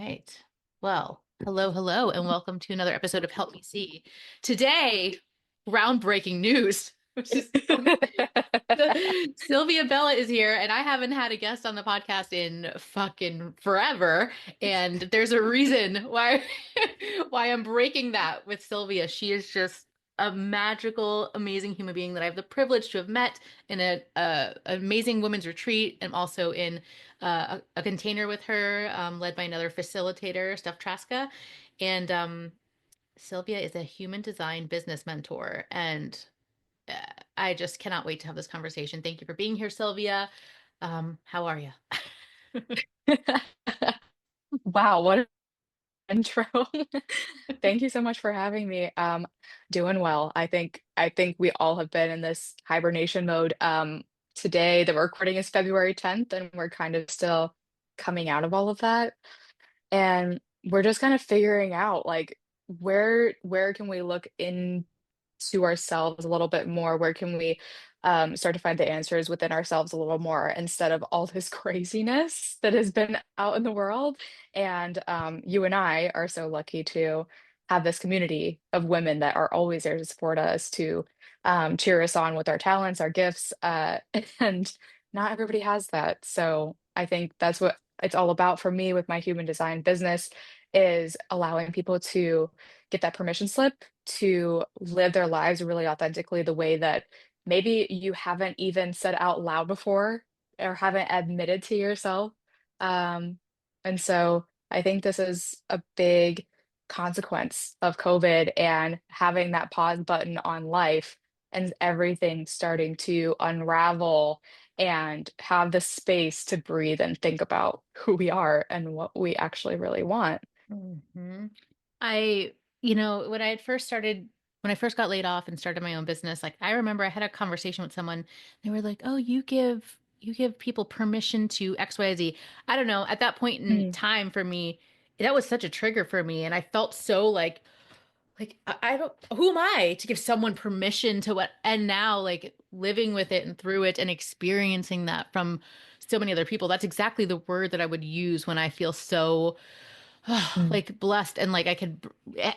right. Well, hello, hello, and welcome to another episode of Help Me See. Today, groundbreaking news, which is Sylvia Bbela is here, and I haven't had a guest on the podcast in fucking forever. And there's a reason why why I'm breaking that with Sylvia. She is just a magical, amazing human being that I have the privilege to have met in a amazing women's retreat, and also in a container with her, led by another facilitator, Steph Traska. And Sylvia is a human design business mentor. And uh, I just cannot wait to have this conversation. Thank you for being here, Sylvia. How are you? Wow, what an intro. Thank you so much for having me. Doing well. I think we all have been in this hibernation mode. Today the recording is February 10th, and we're kind of still coming out of all of that. And we're just kind of figuring out like where can we look into ourselves a little bit more? Where can we start to find the answers within ourselves a little more instead of all this craziness that has been out in the world? And you and I are so lucky to have this community of women that are always there to support us, to cheer us on with our talents, our gifts, and not everybody has that. So I think that's what it's all about for me with my human design business is allowing people to get that permission slip to live their lives really authentically the way that maybe you haven't even said out loud before or haven't admitted to yourself. Um, and so I think this is a big consequence of COVID and having that pause button on life and everything starting to unravel and have the space to breathe and think about who we are and what we actually really want. Mhm. I, when I had first started, when I first got laid off and started my own business, like I remember I had a conversation with someone. They were like, "Oh, you give people permission to X, Y, Z." I don't know. At that point in Mm, time for me, that was such a trigger for me, and I felt so like I don't, who am I to give someone permission to what? And now, like living with it and through it and experiencing that from so many other people, that's exactly the word that I would use when I feel so mm, like blessed and like I could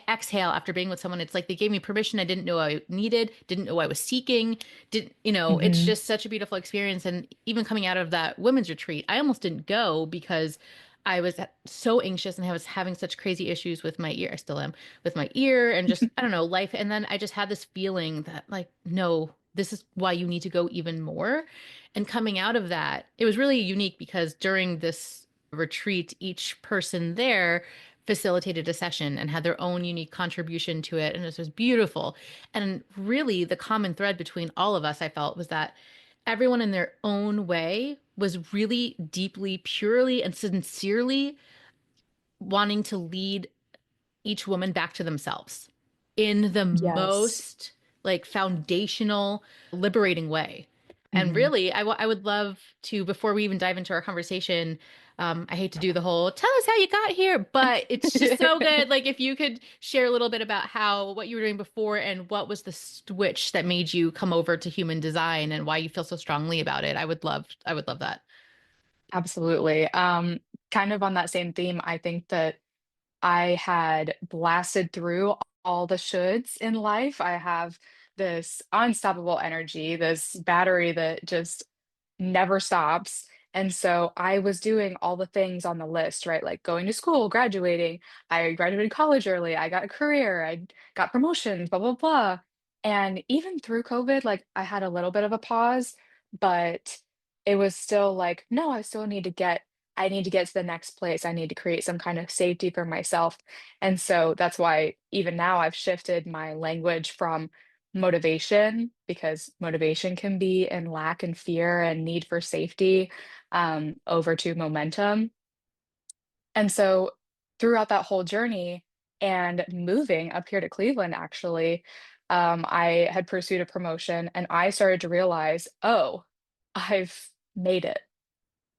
exhale after being with someone. It's like they gave me permission I didn't know I needed, didn't know I was seeking. It's mhm. just such a beautiful experience. And even coming out of that women's retreat, I almost didn't go because I was so anxious and I was having such crazy issues with my ear. I still am with my ear and just, I don't know, life. And then I just had this feeling that, like, no, this is why you need to go even more. And coming out of that, it was really unique because during this retreat, each person there facilitated a session and had their own unique contribution to it. And this was beautiful. And really, the common thread between all of us, I felt, was that everyone in their own way was really deeply, purely, and sincerely wanting to lead each woman back to themselves in the Yes. most like foundational, liberating way. And Mhm. really, I would love to, before we even dive into our conversation, I hate to do the whole tell us how you got here, but it's just so good. Like, if you could share a little bit about what you were doing before and what was the switch that made you come over to human design and why you feel so strongly about it, I would love that. Absolutely. Kind of on that same theme, I think that I had blasted through all the shoulds in life. I have this unstoppable energy, this battery that just never stops. And so I was doing all the things on the list, right? Like going to school, graduating. I graduated college early. I got a career. I got promotions, blah, blah, blah. And even through COVID, like I had a little bit of a pause, but it was still like, no, I need to get to the next place. I need to create some kind of safety for myself. And so that's why even now I've shifted my language from motivation, because motivation can be in lack and fear and need for safety, over to momentum. And so throughout that whole journey and moving up here to Cleveland, actually, I had pursued a promotion and I started to realize, oh, I've made it.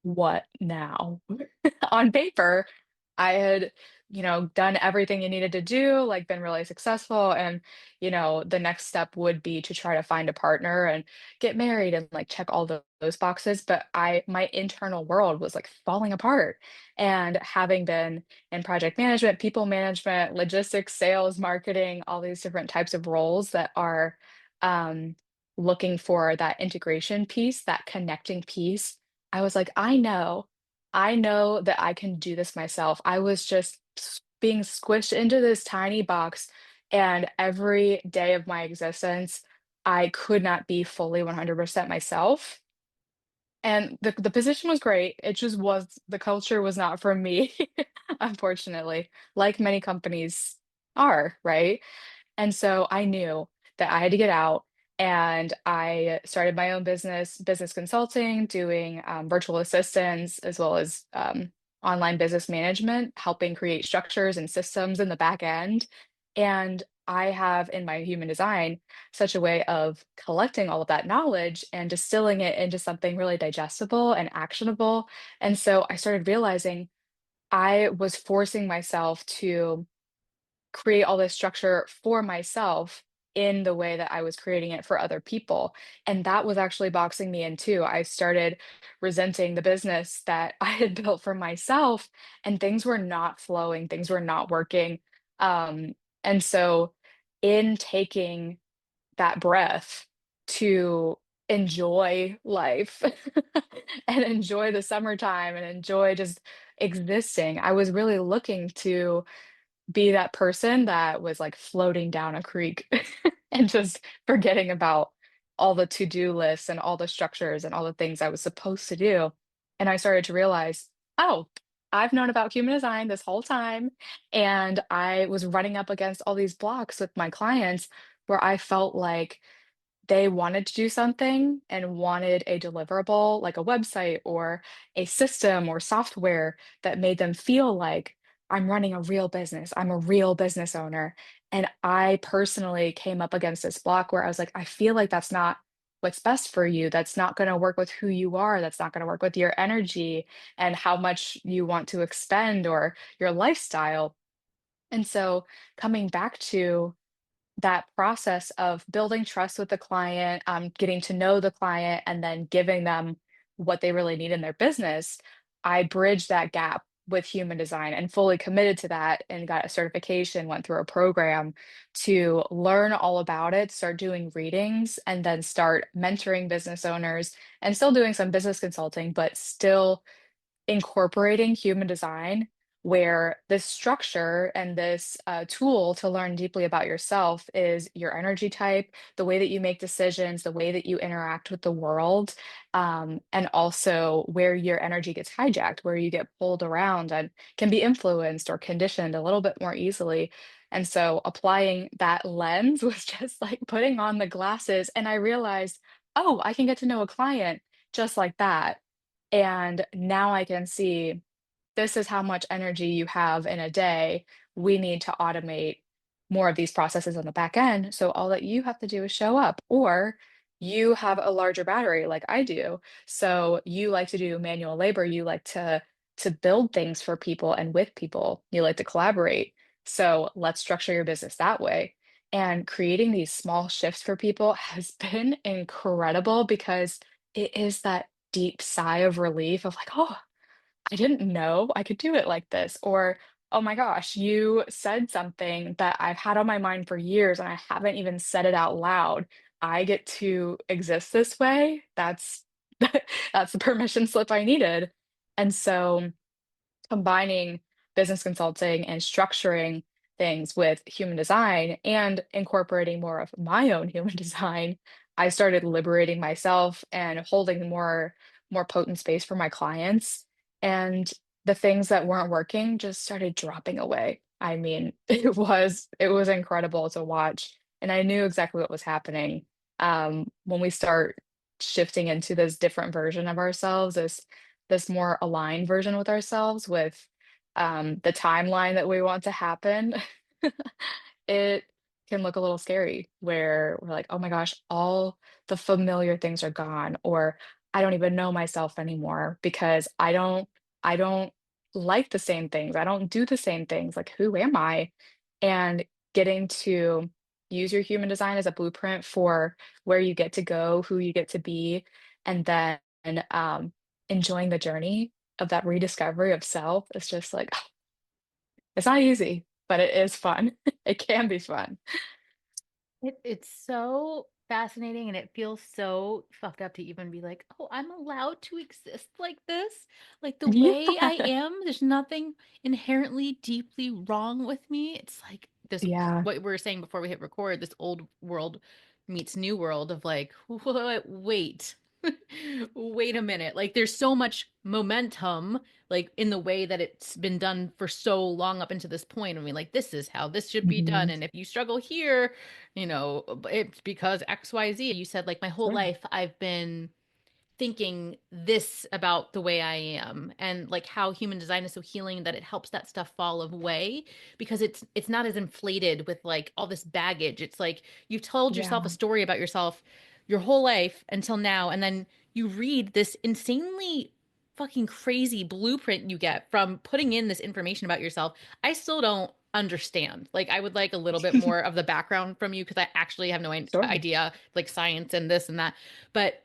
What now? On paper, I had, done everything you needed to do, like been really successful. And, the next step would be to try to find a partner and get married and like check all those boxes. But my internal world was like falling apart. And having been in project management, people management, logistics, sales, marketing, all these different types of roles that are um, looking for that integration piece, that connecting piece, I was like, I know that I can do this myself. I was just being squished into this tiny box, and every day of my existence, I could not be fully 100% myself. And the position was great. It just was the culture was not for me, unfortunately, like many companies are, right? And so I knew that I had to get out, and I started my own business consulting, doing virtual assistants as well as online business management, helping create structures and systems in the back end. And I have in my human design such a way of collecting all of that knowledge and distilling it into something really digestible and actionable. And so I started realizing I was forcing myself to create all this structure for myself in the way that I was creating it for other people. And that was actually boxing me in too. I started resenting the business that I had built for myself, and things were not flowing, things were not working. Um, and so, in taking that breath to enjoy life and enjoy the summertime and enjoy just existing, I was really looking to be that person that was, like, floating down a creek and just forgetting about all the to-do lists and all the structures and all the things I was supposed to do, and I started to realize, "Oh, I've known about human design this whole time," and I was running up against all these blocks with my clients where I felt like they wanted to do something and wanted a deliverable, like a website or a system or software that made them feel like I'm running a real business. I'm a real business owner. And I personally came up against this block where I was like, I feel like that's not what's best for you. That's not going to work with who you are. That's not going to work with your energy and how much you want to expend or your lifestyle. And so coming back to that process of building trust with the client, getting to know the client, and then giving them what they really need in their business, I bridged that gap with human design and fully committed to that and got a certification, went through a program to learn all about it, start doing readings, and then start mentoring business owners and still doing some business consulting, but still incorporating human design where this structure and this tool to learn deeply about yourself is your energy type, the way that you make decisions, the way that you interact with the world, and also where your energy gets hijacked, where you get pulled around and can be influenced or conditioned a little bit more easily. And so applying that lens was just like putting on the glasses, and I realized, oh, I can get to know a client just like that. And now I can see this is how much energy you have in a day. We need to automate more of these processes on the back end. So all that you have to do is show up, or you have a larger battery like I do. So you like to do manual labor. You like to build things for people and with people. You like to collaborate. So let's structure your business that way. And creating these small shifts for people has been incredible because it is that deep sigh of relief of like, oh, I didn't know I could do it like this. Or, oh my gosh, you said something that I've had on my mind for years and I haven't even said it out loud. I get to exist this way. That's that's the permission slip I needed. And so combining business consulting and structuring things with human design and incorporating more of my own human design, I started liberating myself and holding more potent space for my clients. And the things that weren't working just started dropping away. I mean, it was incredible to watch. And I knew exactly what was happening when we start shifting into this different version of ourselves, this more aligned version with ourselves, with the timeline that we want to happen, it can look a little scary where we're like, oh my gosh, all the familiar things are gone, or I don't even know myself anymore because I don't like the same things. I don't do the same things. Like, who am I? And getting to use your human design as a blueprint for where you get to go, who you get to be, and then enjoying the journey of that rediscovery of self is just like, it's not easy, but it is fun. It can be fun. It's so fascinating and it feels so fucked up to even be like, oh, I'm allowed to exist like this. Like the Yeah. way I am, there's nothing inherently deeply wrong with me. It's like this, Yeah. what we were saying before we hit record, this old world meets new world of like, wait, wait a minute. Like there's so much momentum, like in the way that it's been done for so long up into this point. I mean, like, this is how this should be done. Mhm. And if you struggle here, it's because XYZ. You said, like, my whole Sure. life I've been thinking this about the way I am, and like how human design is so healing that it helps that stuff fall away because it's not as inflated with like all this baggage. It's like you've told yourself a Yeah. story about yourself your whole life until now, and then you read this insanely fucking crazy blueprint you get from putting in this information about yourself. I still don't understand. Like, I would like a little bit more of the background from you because I actually have no Sure. idea, like science and this and that. But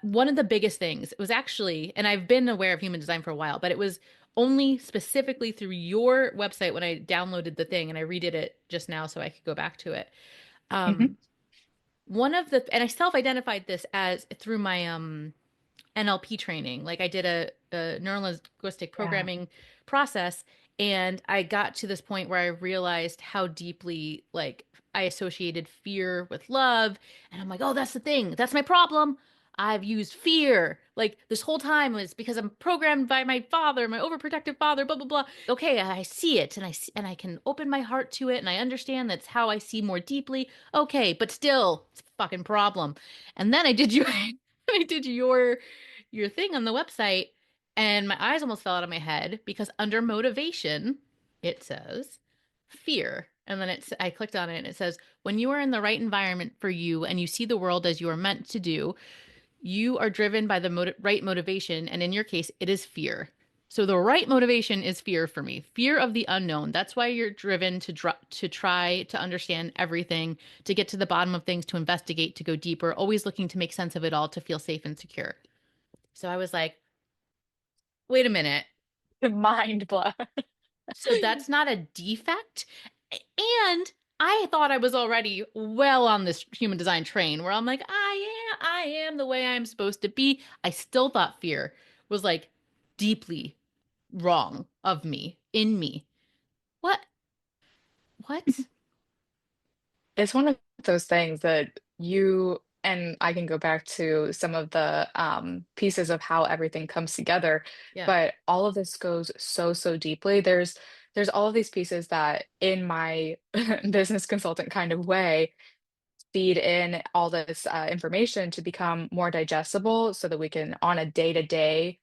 one of the biggest things was actually, and I've been aware of human design for a while, but it was only specifically through your website when I downloaded the thing and I redid it just now so I could go back to it. Mhm. Um, one of the, and I self-identified this as through my NLP training. Like I did a neuro linguistic Yeah. programming process, and I got to this point where I realized how deeply like I associated fear with love, and I'm like, oh, that's the thing. That's my problem. I've used fear like this whole time was because I'm programmed by my father, my overprotective father, blah blah blah. Okay, I see it, and I can open my heart to it, and I understand that's how I see more deeply. Okay, but still, it's a fucking problem. And then I did you I did your thing on the website, and my eyes almost fell out of my head because under motivation, it says fear. And then I clicked on it and it says, when you are in the right environment for you and you see the world as you are meant to do, you are driven by the right motivation. And in your case, it is fear. So the right motivation is fear for me, fear of the unknown. That's why you're driven to try to understand everything, to get to the bottom of things, to investigate, to go deeper, always looking to make sense of it all, to feel safe and secure. So I was like, wait a minute. Mind blow. So that's not a defect? And I thought I was already well on this human design train where I'm like, I am the way I'm supposed to be. I still thought fear was like deeply wrong of me, in me. What? What? It's one of those things that you and I can go back to some of the pieces of how everything comes together, Yeah. but all of this goes so, so deeply. There's all of these pieces that in my business consultant kind of way feed in all this information to become more digestible so that we can on a day-to-day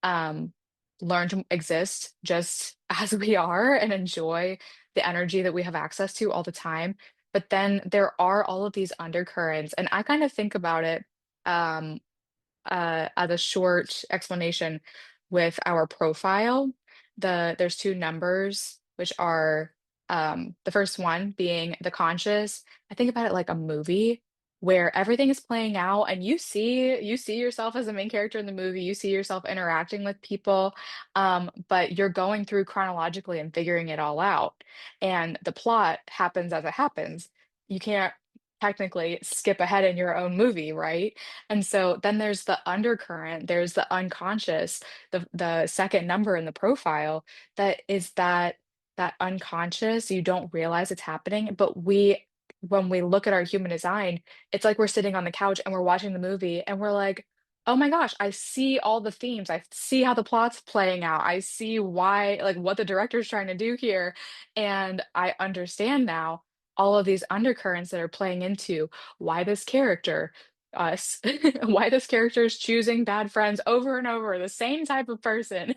um, learn to exist just as we are and enjoy the energy that we have access to all the time. But then there are all of these undercurrents, and I kind of think about it um, as a short explanation with our profile. There's two numbers, which are the first one being the conscious. I think about it like a movie where everything is playing out and you see yourself as the main character in the movie, you see yourself interacting with people, but you're going through chronologically and figuring it all out. And the plot happens as it happens. You can't technically skip ahead in your own movie, right? And so then there's the undercurrent, there's the unconscious, the second number in the profile that is that unconscious, you don't realize it's happening, but we when we look at our human design, it's like we're sitting on the couch and we're watching the movie and we're like, "Oh my gosh, I see all the themes. I see how the plot's playing out. I see why like what the director's trying to do here, and I understand now all of these undercurrents that are playing into why this character us why this character is choosing bad friends over and over, the same type of person,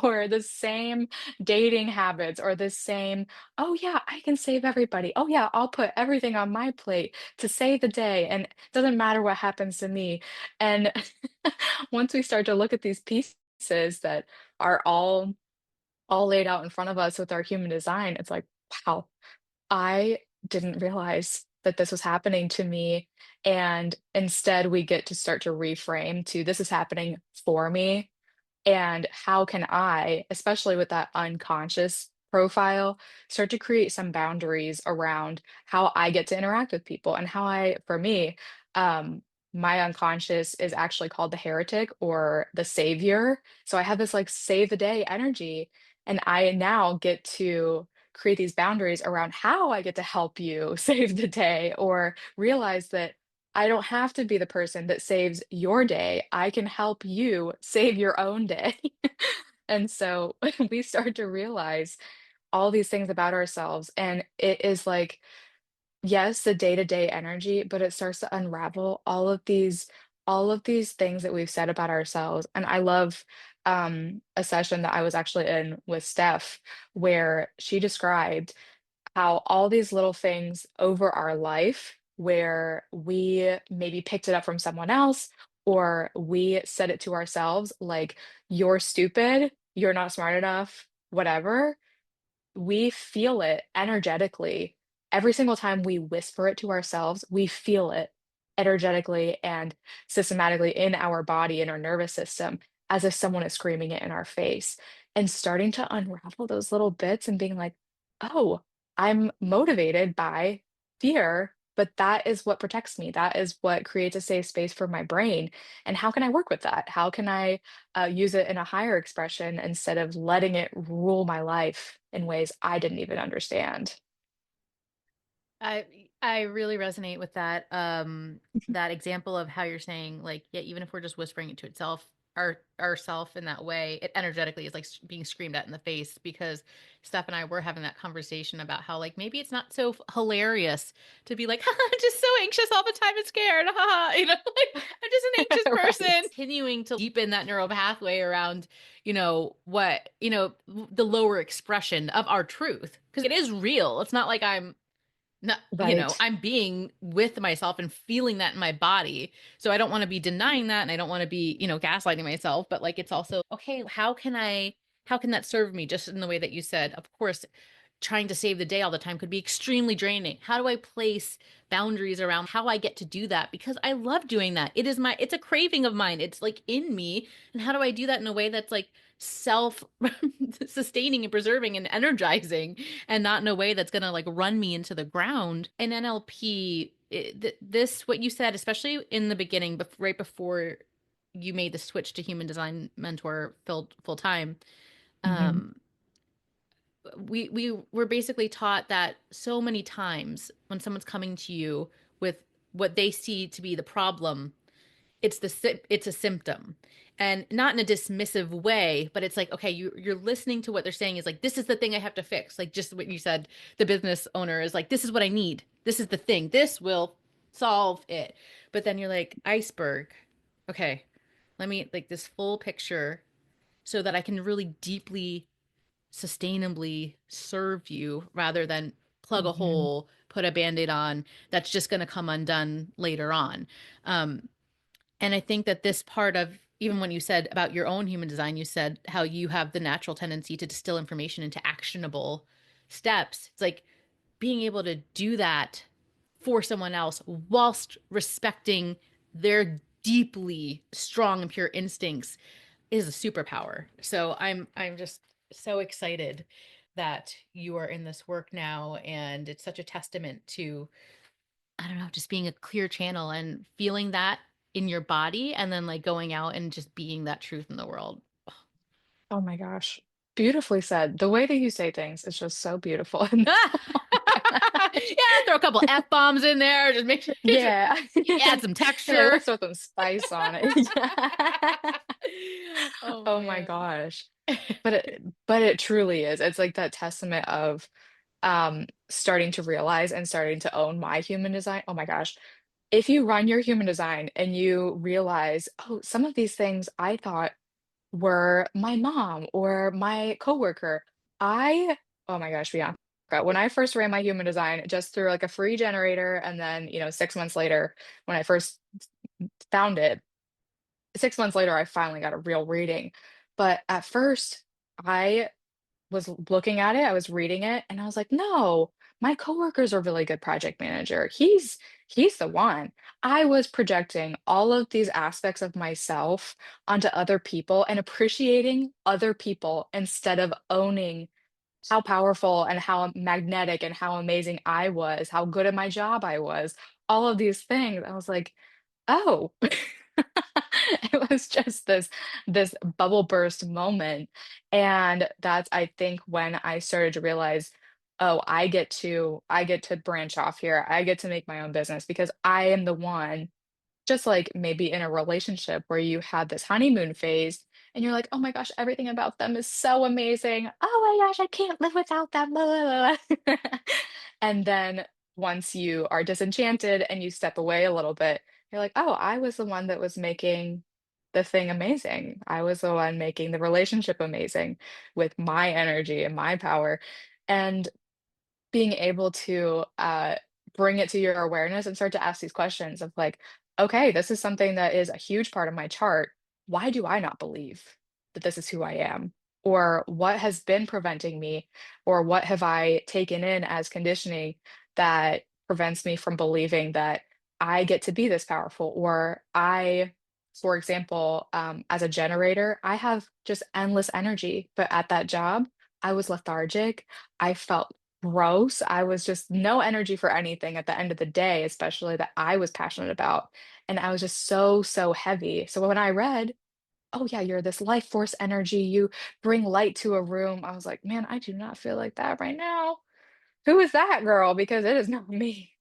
or the same dating habits, or the same, oh yeah, I can save everybody. Oh yeah, I'll put everything on my plate to save the day, and it doesn't matter what happens to me. And once we start to look at these pieces, that are all laid out in front of us with our human design. It's like, wow, I didn't realize that this was happening to me. And instead, we get to start to reframe to this is happening for me. And how can I, especially with that unconscious profile, start to create some boundaries around how I get to interact with people and how I, for me, um, my unconscious is actually called the heretic or the savior. So I have this like save the day energy, and I now get to create these boundaries around how I get to help you save the day or realize that I don't have to be the person that saves your day. I can help you save your own day. And so we start to realize all these things about ourselves. And it is like, yes, the day-to-day energy, but it starts to unravel all of these things that we've said about ourselves. And I love a session that I was actually in with Steph, where she described how all these little things over our life where we maybe picked it up from someone else or we said it to ourselves, like, you're stupid, you're not smart enough, whatever, we feel it energetically. Every single time we whisper it to ourselves, we feel it energetically and systematically in our body, in our nervous system, as if someone is screaming it in our face. And starting to unravel those little bits and being like, oh, I'm motivated by fear, but that is what protects me. That is what creates a safe space for my brain. And how can I work with that? How can I use it in a higher expression instead of letting it rule my life in ways I didn't even understand. I really resonate with that that example of how you're saying like yeah even if we're just whispering it to itself ourself in that way it energetically is like being screamed at in the face because Steph and I were having that conversation about how like maybe it's not so hilarious to be like I'm just so anxious all the time and scared you know like I'm just an anxious person Right. continuing to deepen that neural pathway around what the lower expression of our truth because it is real it's not like Right. I'm being with myself and feeling that in my body. So I don't want to be denying that and I don't want to be, gaslighting myself, but like it's also, okay, how can that serve me just in the way that you said? Of course, trying to save the day all the time could be extremely draining. How do I place boundaries around how I get to do that? Because I love doing that. It's a craving of mine. It's like in me. And how do I do that in a way that's like self sustaining and preserving and energizing and not in a way that's going to like run me into the ground? In NLP, this, what you said, especially in the beginning, right before you made the switch to human design mentor full time, Hmm. um, we were basically taught that so many times when someone's coming to you with what they see to be the problem, it's a symptom, and not in a dismissive way, but it's like okay, you're listening to what they're saying is like this is the thing I have to fix, like just what you said. The business owner is like this is what I need. This is the thing. This will solve it. But then you're like iceberg. Okay, let me like this full picture so that I can really deeply sustainably serve you rather than plug a Hmm. hole, put a band-aid on that's just going to come undone later on. Um, and I think that this part of even when you said about your own human design, you said how you have the natural tendency to distill information into actionable steps. It's like being able to do that for someone else whilst respecting their deeply strong and pure instincts is a superpower. So I'm just so excited that you are in this work now and it's such a testament to I don't know, just being a clear channel and feeling that in your body and then like going out and just being that truth in the world. Oh my gosh. Beautifully said. The way that you say things is just so beautiful. And oh my Yeah, throw a couple God. F bombs in there, just make sure just Yeah. add some You're like, texture. let's throw some spice on it. Yeah. Oh Oh my man. gosh. But it truly is. It's like that testament of starting to realize and starting to own my human design. Oh my gosh. If you run your human design and you realize, oh, some of these things I thought were my mom or my coworker. I, oh my gosh, Bianca, when I first ran my human design just through like a free generator, and then, 6 months later, when I first found it, 6 months later, I finally got a real reading. But at first, I was looking at it, I was reading it, and I was like, "No, my coworker's a really good project manager. He's the one." I was projecting all of these aspects of myself onto other people and appreciating other people instead of owning how powerful and how magnetic and how amazing I was, how good at my job I was, all of these things. I was like, "Oh." It was just this bubble burst moment, and that's, I think, when I started to realize, "Oh, I get to branch off here. I get to make my own business because I am the one," just like maybe in a relationship where you had this honeymoon phase and you're like, "Oh my gosh, everything about them is so amazing. Oh my gosh, I can't live without them." Blah, blah, blah." And then once you are disenchanted and you step away a little bit, you're like, "Oh, I was the one that was making the thing amazing. I was the one making the relationship amazing with my energy and my power." And being able to bring it to your awareness and start to ask these questions of like, okay, this is something that is a huge part of my chart. Why do I not believe that this is who I am? Or what has been preventing me? Or what have I taken in as conditioning that prevents me from believing that I get to be this powerful? Or I, for example, as a generator, I have just endless energy, but at that job, I was lethargic. I felt gross. I was just no energy for anything at the end of the day, especially that I was passionate about. And I was just so, so heavy. So when I read, "Oh, yeah, you're this life force energy, you bring light to a room," I was like, "Man, I do not feel like that right now. Who is that girl? Because it is not me."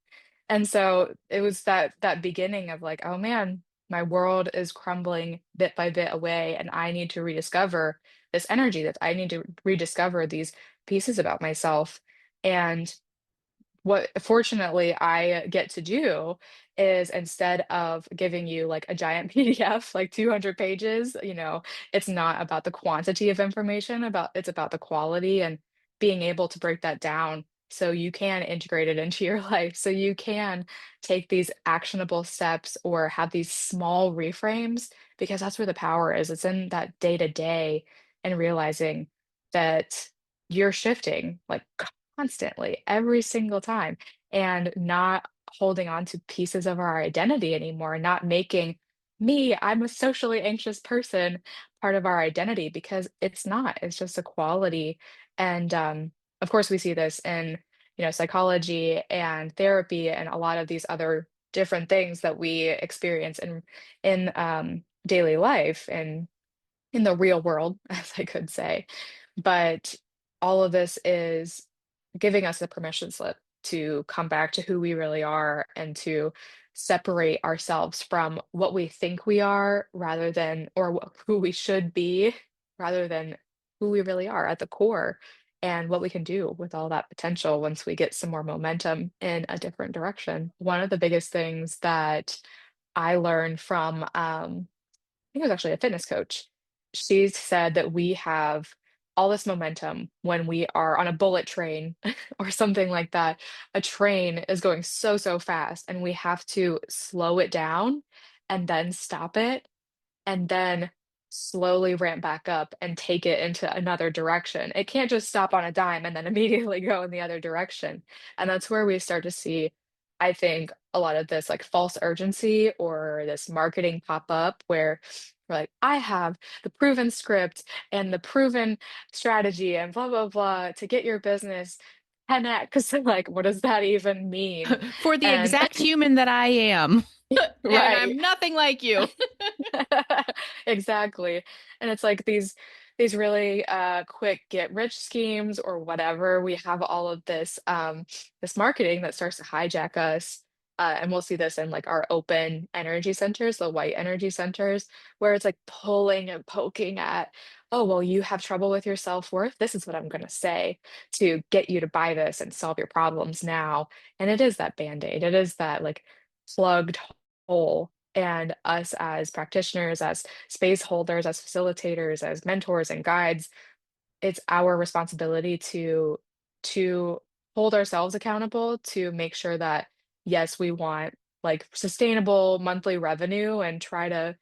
And so it was that beginning of like, "Oh man, my world is crumbling bit by bit away, and I need to rediscover this energy, that I need to rediscover these pieces about myself." And what fortunately I get to do is, instead of giving you like a giant PDF, like 200 pages, it's not about the quantity of information, it's about the quality and being able to break that down so you can integrate it into your life. So you can take these actionable steps or have these small reframes, because that's where the power is. It's in that day to day and realizing that you're shifting like constantly, every single time, and not holding on to pieces of our identity anymore, not making me, I'm a socially anxious person, part of our identity, because it's not. It's just a quality. And of course, we see this in, psychology and therapy and a lot of these other different things that we experience in daily life and in the real world, as I could say. But all of this is giving us a permission slip to come back to who we really are and to separate ourselves from what we think we are rather than, or who we should be, rather than who we really are at the core, and what we can do with all that potential once we get some more momentum in a different direction. One of the biggest things that I learned from think it was actually a fitness coach. She said that we have all this momentum when we are on a bullet train or something like that. A train is going so, so fast, and we have to slow it down and then stop it and then slowly ramp back up and take it into another direction. It can't just stop on a dime and then immediately go in the other direction. And that's where we start to see, I think, a lot of this like false urgency or this marketing pop up where we're like, I have the proven script and the proven strategy and blah, blah, blah to get your business 10x. Like, what does that even mean? For the And exact human that I am. And right. I'm nothing like you. Exactly. And it's like these really quick get rich schemes or whatever. We have all of this marketing that starts to hijack us. And we'll see this in like our open energy centers, the white energy centers, where it's like pulling and poking at, "Oh, well, you have trouble with your self-worth. This is what I'm gonna say to get you to buy this and solve your problems now." And it is that band-aid. It is that like plugged hole. And us as practitioners, as space holders, as facilitators, as mentors and guides, it's our responsibility to hold ourselves accountable to make sure that yes, we want like sustainable monthly revenue and try to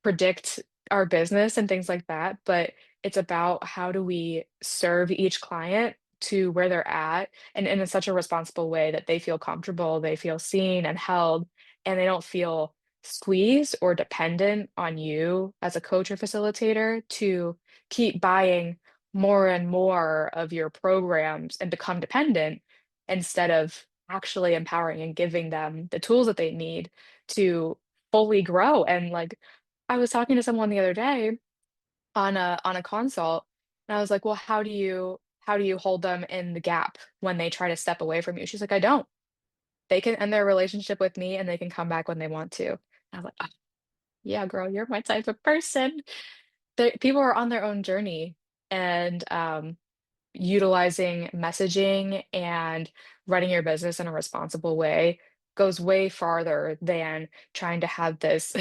predict our business and things like that, but it's about how do we serve each client to where they're at and in such a responsible way that they feel comfortable, they feel seen and held, and they don't feel squeezed or dependent on you as a coach or facilitator to keep buying more and more of your programs and become dependent instead of actually empowering and giving them the tools that they need to fully grow. And like I was talking to someone the other day on a consult, and I was like, "Well, how do you hold them in the gap when they try to step away from you?" She's like, "I don't. They can end their relationship with me and they can come back when they want to." I was like, "Oh, yeah, girl, you're my type of person." People are on their own journey, and utilizing messaging and running your business in a responsible way goes way farther than trying to have this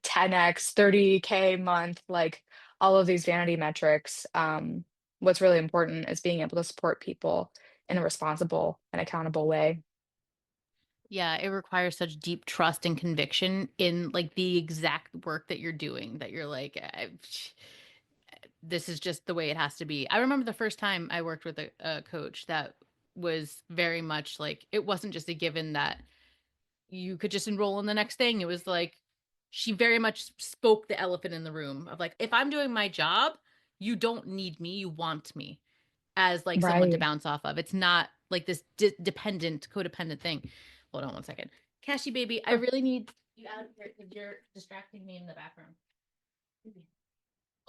10x, 30K month, like all of these vanity metrics. What's really important is being able to support people in a responsible and accountable way. Yeah, it requires such deep trust and conviction in like the exact work that you're doing that you're like, this is just the way it has to be. I remember the first time I worked with a coach that was very much like, it wasn't just a given that you could just enroll in the next thing. It was like, she very much spoke the elephant in the room of like, if I'm doing my job, you don't need me, you want me as like someone to Right. bounce off of. It's not like this dependent, codependent thing. Hold on one second. Cashy baby, I Sure. really need you out of here because you're distracting me in the background.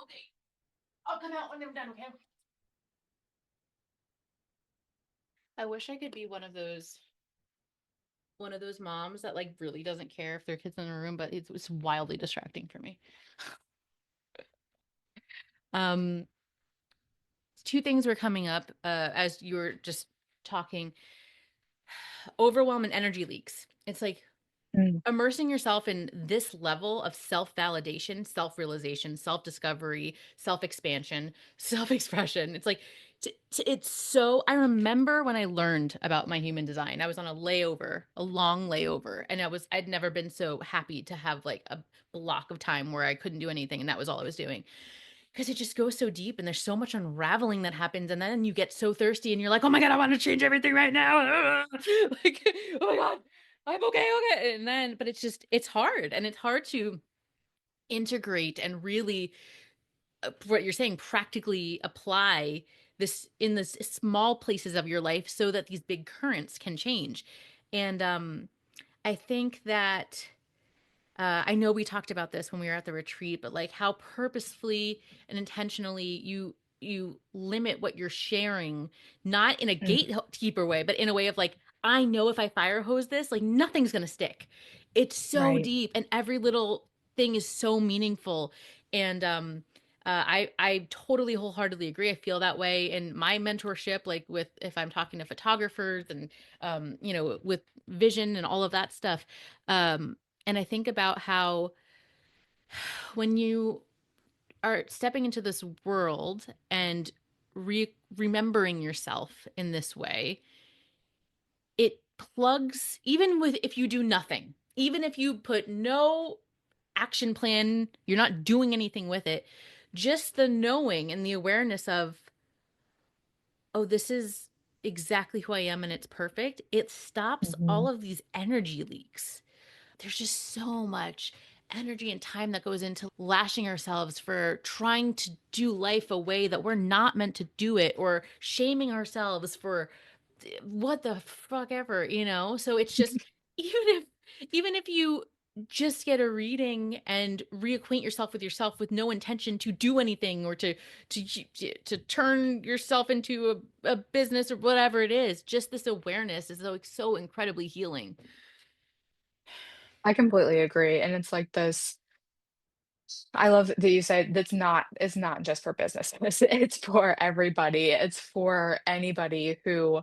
Okay. I'll come out when I'm done, okay? I wish I could be one of those moms that like really doesn't care if their kids in the room, but it's wildly distracting for me. Um, two things were coming up as you were just talking. Overwhelm and energy leaks. It's like Mm, immersing yourself in this level of self validation, self realization, self discovery, self expansion, self expression. It's like, it's so. I remember when I learned about my human design, I was on a layover, a long layover, and I'd never been so happy to have like a block of time where I couldn't do anything, and that was all I was doing because it just goes so deep and there's so much unraveling that happens and then you get so thirsty and you're like, oh my god, I want to change everything right now. Like, oh my god, I'm okay. And then but it's hard and it's hard to integrate and really what you're saying, practically apply this in the small places of your life so that these big currents can change. And I think that I know we talked about this when we were at the retreat, but like how purposefully and intentionally you limit what you're sharing, not in a mm, gatekeeper way, but in a way of like, I know if I fire hose this, like nothing's gonna stick. It's so right. deep, and every little thing is so meaningful. And I totally wholeheartedly agree. I feel that way in my mentorship, like with if I'm talking to photographers and with vision and all of that stuff. Um, and I think about how when you are stepping into this world and remembering yourself in this way, it plugs, even with if you do nothing, even if you put no action plan, you're not doing anything with it, just the knowing and the awareness of, oh, this is exactly who I am and it's perfect, it stops all Mhm. of these energy leaks. There's just so much energy and time that goes into lashing ourselves for trying to do life a way that we're not meant to do it or shaming ourselves for what the fuck ever. So it's just even if even if you just get a reading and reacquaint yourself with no intention to do anything or to turn yourself into a business or whatever it is, just this awareness is so incredibly healing. I completely agree. And it's like this. I love that you said that's not it's not just for business. It's for everybody. It's for anybody who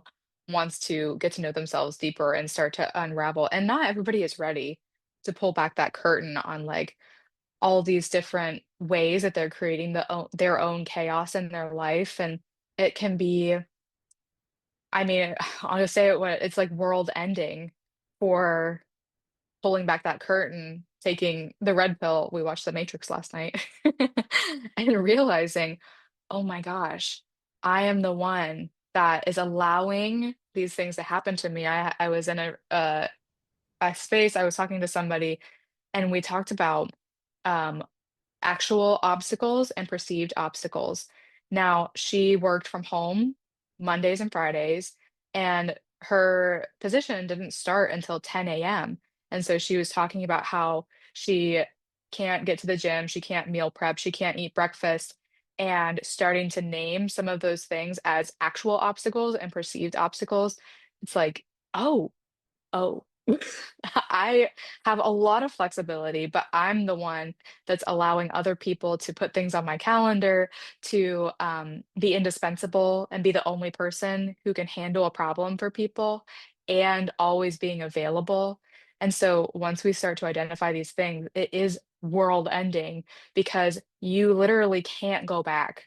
wants to get to know themselves deeper and start to unravel. And not everybody is ready to pull back that curtain on like all these different ways that they're creating their own chaos in their life. And it can be, I mean, I'll just say it what it's like world ending for pulling back that curtain taking the red pill, we watched The Matrix last night, and realizing, oh my gosh, I am the one that is allowing these things to happen to me. I was in a space, I was talking to somebody, and we talked about um, actual obstacles and perceived obstacles. Now, she worked from home Mondays and Fridays, and her position didn't start until 10 a.m. And so she was talking about how she can't get to the gym, she can't meal prep, she can't eat breakfast, and starting to name some of those things as actual obstacles and perceived obstacles. It's like, oh, oh, I have a lot of flexibility, but I'm the one that's allowing other people to put things on my calendar, to be indispensable and be the only person who can handle a problem for people and always being available. And so once we start to identify these things, it is world ending because you literally can't go back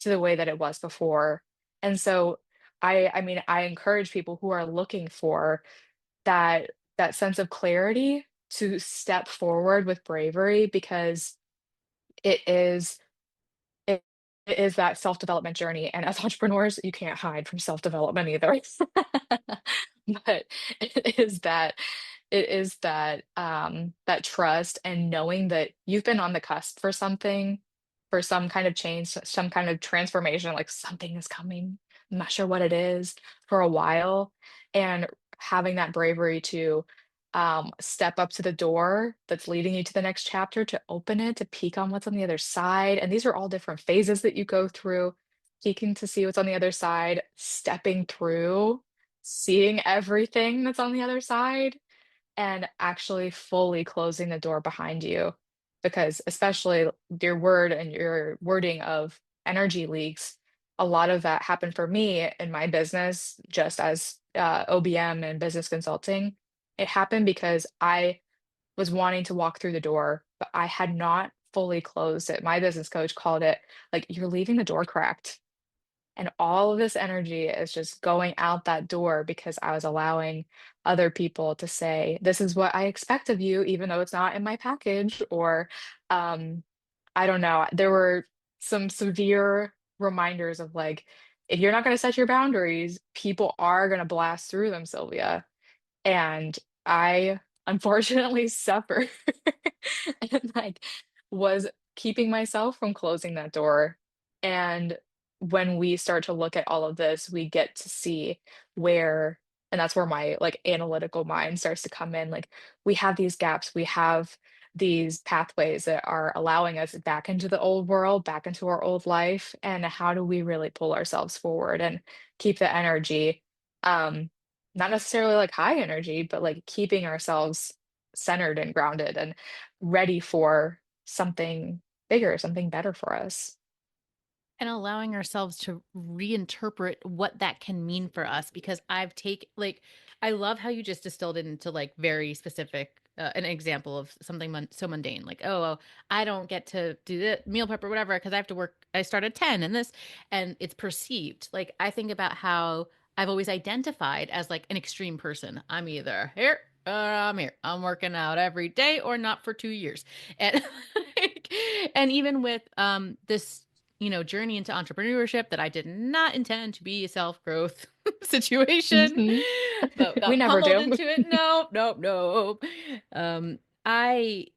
to the way that it was before. And so I mean, I encourage people who are looking for that sense of clarity to step forward with bravery because it is it, it is that self-development journey. And as entrepreneurs, you can't hide from self-development either. But it is that that trust and knowing that you've been on the cusp for something, for some kind of change, some kind of transformation, like something is coming. I'm not sure what it is for a while. And having that bravery to step up to the door that's leading you to the next chapter, to open it, to peek on what's on the other side. And these are all different phases that you go through, peeking to see what's on the other side, stepping through, seeing everything that's on the other side, and actually fully closing the door behind you. Because especially your word and your wording of energy leaks, a lot of that happened for me in my business, just as OBM and business consulting. It happened because I was wanting to walk through the door, but I had not fully closed it. My business coach called it like, you're leaving the door cracked. And all of this energy is just going out that door because I was allowing other people to say, this is what I expect of you, even though it's not in my package. Or um, I don't know. There were some severe reminders of like, if you're not going to set your boundaries, people are going to blast through them, Sylvia. And I unfortunately suffered and like was keeping myself from closing that door. And when we start to look at all of this, we get to see where, and that's where my like analytical mind starts to come in. Like we have these gaps, we have these pathways that are allowing us back into the old world, back into our old life. And how do we really pull ourselves forward and keep the energy? Um, Not necessarily like high energy, but like keeping ourselves centered and grounded and ready for something bigger, something better for us. And allowing ourselves to reinterpret what that can mean for us because I've taken like I love how you just distilled it into like very specific an example of something so mundane like oh I don't get to do the meal prep or whatever because I have to work I start at 10 and this and it's perceived like I think about how I've always identified as like an extreme person. I'm either here I'm here. I'm working out every day or not for 2 years. And and even with this journey into entrepreneurship that I did not intend to be a self-growth situation, Hmm. but We got never pummeled do. into it. Nope, nope, nope. I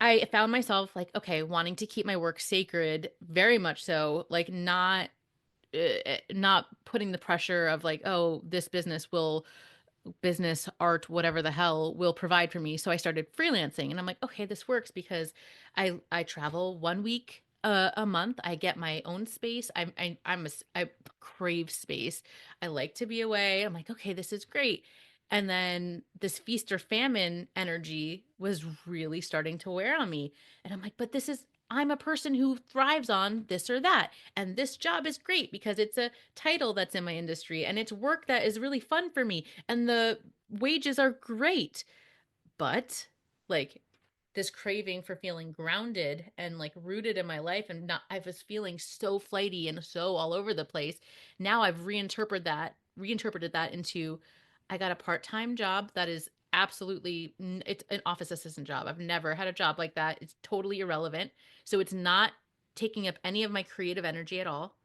I found myself like, okay, wanting to keep my work sacred, very much so, like not putting the pressure of like, oh, this business, art, whatever the hell will provide for me. So I started freelancing and I'm like, okay, this works because I travel 1 week a month. I get my own space. I crave space. I like to be away. I'm like, okay, this is great. And then this feast or famine energy was really starting to wear on me. And I'm like, but I'm a person who thrives on this or that. And this job is great because it's a title that's in my industry and it's work that is really fun for me and the wages are great. But like this craving for feeling grounded and like rooted in my life and not I was feeling so flighty and so all over the place. Now I've reinterpreted that into I got a part-time job that is absolutely, it's an office assistant job. I've never had a job like that. It's totally irrelevant. So it's not taking up any of my creative energy at all.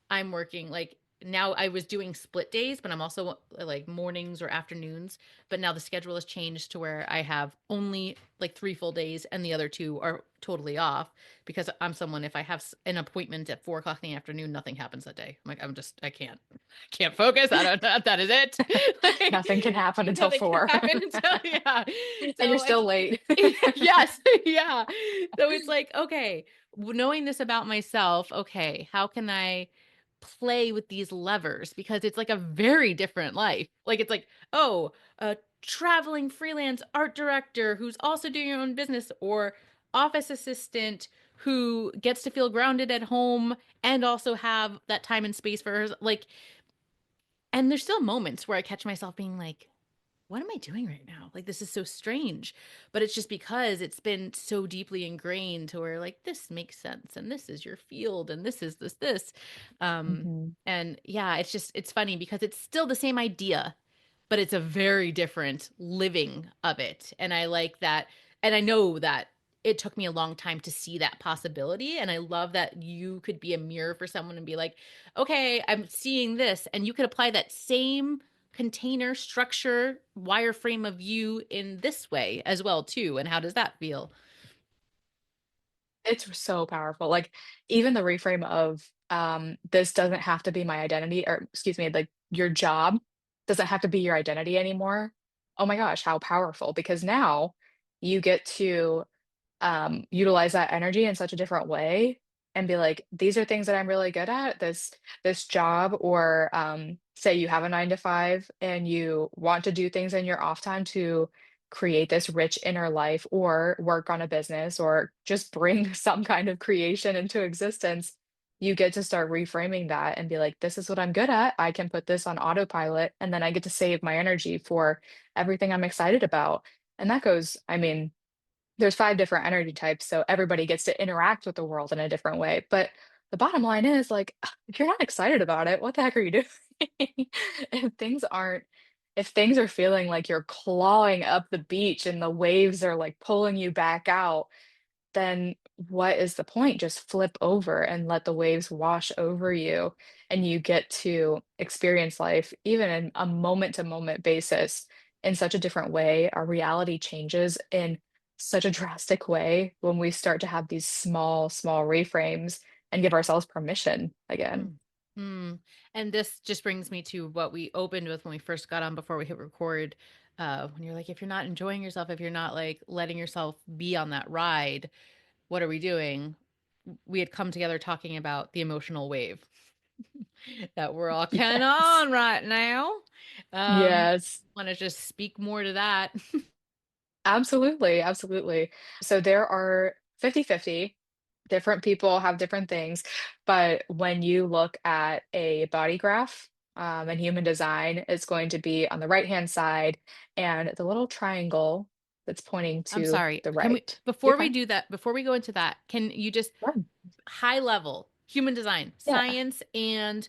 I'm working like now I was doing split days, but I'm also like mornings or afternoons. But now the schedule has changed to where I have only like 3 full days and the other two are totally off because I'm someone, if I have an appointment at 4 o'clock in the afternoon, nothing happens that day. I'm like, I can't focus. I don't know. That is it. Like, Nothing can happen until nothing can 4. happen until, yeah. And you're So still late. yes, yeah. So it's like, okay, knowing this about myself, okay, how can I play with these levers? Because it's like a very different life. Like, it's like, oh, a traveling freelance art director who's also doing your own business, or office assistant who gets to feel grounded at home and also have that time and space for her. Like, and there's still moments where I catch myself being like, what am I doing right now? Like, this is so strange. But it's just because it's been so deeply ingrained to where, like, this makes sense and this is your field and this is this. Mhm. And yeah, it's funny because it's still the same idea, but it's a very different living of it. And I like that. And I know that it took me a long time to see that possibility. And I love that you could be a mirror for someone and be like, okay, I'm seeing this. And you could apply that same container structure wireframe of you in this way as well too. And how does that feel? It's so powerful. Like, even the reframe of, this doesn't have to be my identity, or excuse me, like, your job doesn't have to be your identity anymore. Oh my gosh, how powerful, because now you get to utilize that energy in such a different way and be like, these are things that I'm really good at. This job, or say you have a 9 to 5 and you want to do things in your off time to create this rich inner life, or work on a business, or just bring some kind of creation into existence. You get to start reframing that and be like, this is what I'm good at. I can put this on autopilot, and then I get to save my energy for everything I'm excited about. And that goes, I mean, there's 5 different energy types, so everybody gets to interact with the world in a different way. But the bottom line is, like, if you're not excited about it, what the heck are you doing? If things aren't if things are feeling like you're clawing up the beach and the waves are like pulling you back out, then what is the point? Just flip over and let the waves wash over you, and you get to experience life even in a moment to moment basis in such a different way. Our reality changes in such a drastic way when we start to have these small, small reframes and give ourselves permission again. Mm. Mm. And this just brings me to what we opened with when we first got on before we hit record. When you're like, if you're not enjoying yourself, if you're not like letting yourself be on that ride, what are we doing? We had come together talking about the emotional wave that we're all kind of Yes. on right now. Yes. Want to just speak more to that? Absolutely, absolutely. So there are 50-50. Different people have different things, but when you look at a body graph, in human design, it's going to be on the right-hand side, and the little triangle that's pointing I'm to sorry. the Can we, right. You're before we fine. do that, before we go into that, can you just Fine. high level human design, Yeah. science and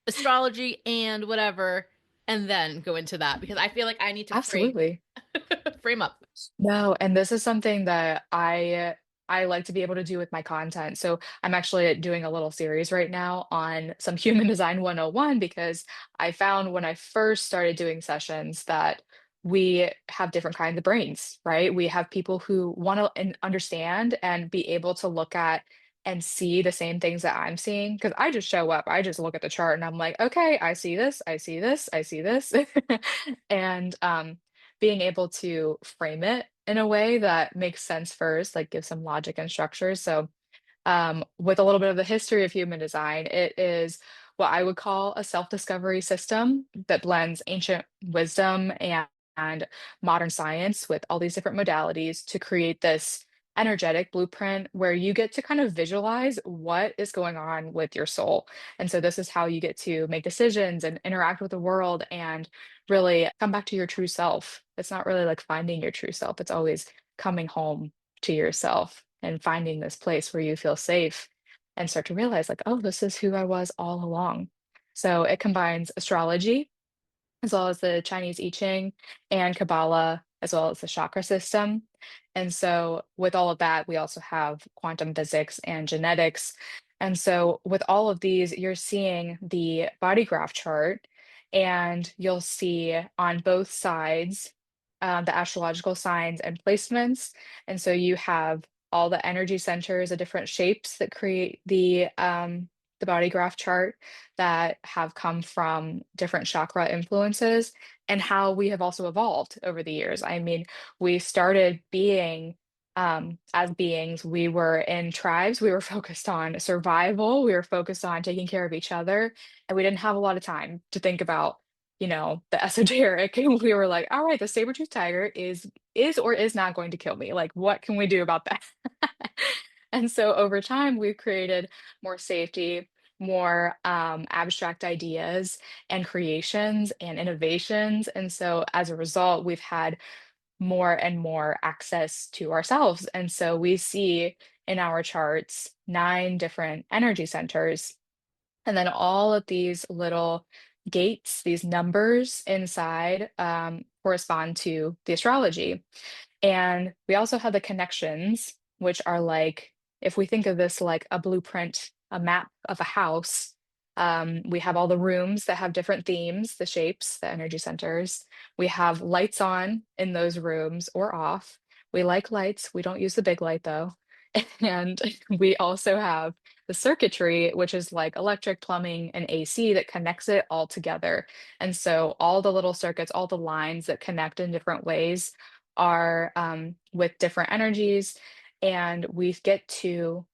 astrology and whatever, and then go into that because I feel like I need to frame Absolutely. frame up. No, and this is something that I like to be able to do with my content. So I'm actually doing a little series right now on some human design 101, because I found when I first started doing sessions that we have different kinds of brains, right? We have people who want to understand and be able to look at and see the same things that I'm seeing, because I just show up, I just look at the chart and I'm like, okay, I see this, I see this, I see this. And being able to frame it in a way that makes sense first, like give some logic and structure. So, with a little bit of the history of human design, it is what I would call a self-discovery system that blends ancient wisdom and modern science with all these different modalities to create this energetic blueprint where you get to kind of visualize what is going on with your soul. And so this is how you get to make decisions and interact with the world and really come back to your true self. It's not really like finding your true self. It's always coming home to yourself and finding this place where you feel safe and start to realize, like, oh, this is who I was all along. So it combines astrology, as well as the Chinese I Ching and Kabbalah, as well as the chakra system. And so, with all of that, we also have quantum physics and genetics. And so, with all of these, you're seeing the body graph chart, and you'll see on both sides the astrological signs and placements. And so, you have all the energy centers, the different shapes that create the body graph chart that have come from different chakra influences and how we have also evolved over the years. I mean, we started being as beings, we were in tribes, we were focused on survival, we were focused on taking care of each other, and we didn't have a lot of time to think about, the esoteric. And we were like, all right, the saber-toothed tiger is or is not going to kill me. Like, what can we do about that? And so over time, we've created more safety, more abstract ideas and creations and innovations. And so as a result, we've had more and more access to ourselves. And so we see in our charts 9 different energy centers, and then all of these little gates, these numbers inside correspond to the astrology. And we also have the connections, which are like, if we think of this like a blueprint, a map of a house, we have all the rooms that have different themes, the shapes, the energy centers. We have lights on in those rooms or off. We like lights. We don't use the big light though. And we also have the circuitry, which is like electric, plumbing, and AC that connects it all together. And so all the little circuits, all the lines that connect in different ways are with different energies, and we get to